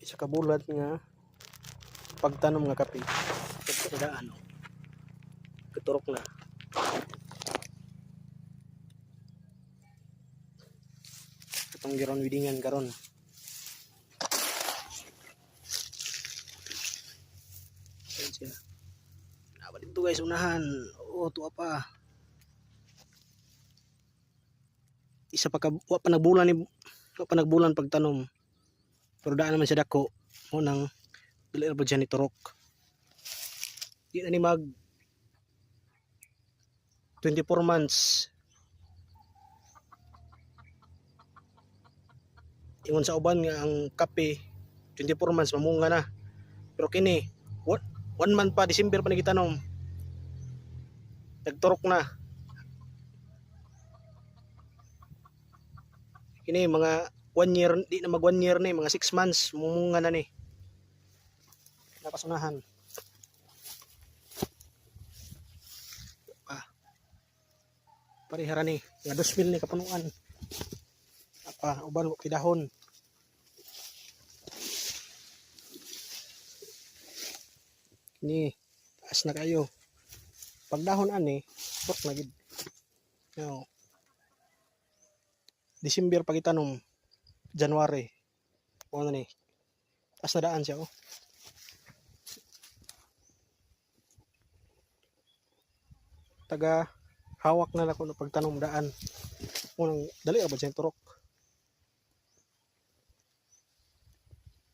isa ka bulat nga pagtanom nga kape. Ito na ano. Keturok na. Itong giron widingan karon. Siya. Nah, dito guys unahan. Oh, tuwa pa. Isa pa ka wa pa nagbulan pagtanom. Pero daan naman siya dako. Mo nang dili ra siya ni turok. Di na ni mag 24 months. Ingon sa uban nga ang kape 24 months mamunga na. Pero kini 1 month pa, December pa nagitanom. Nagturok na. Kini mga 1 year, di na mag 1 year ni, mga 6 months mumunga na ni. Napasunahan. Parihara ni, nga 2,000 ni kapunuan. Apa, uban ko kidahon. Ni, taas na kayo. Pag dahon ani, turok na gid. Now, December pag itanom, January. O ano ni, taas na daan siya oh. Taga hawak na ako ng pagtanom daan. Unang dali abad siya turok.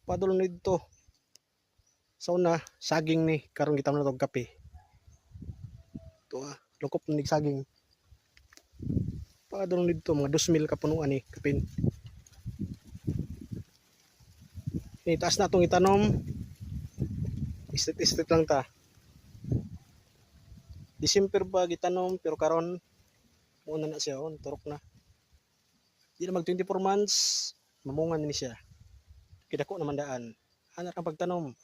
Padulong nito. Sa una, saging ni karon gitam na tog kape. Ito lukop na saging. Padulong nito mga 2,000 kapunuan ni kapin. Ni taas na tong itanom. Istit lang ta. December ba gitanom pero karon una na siya on turok na. Di na mag 24 months mamungan ni siya. Kidako naman daan. Anak ang pagtanom.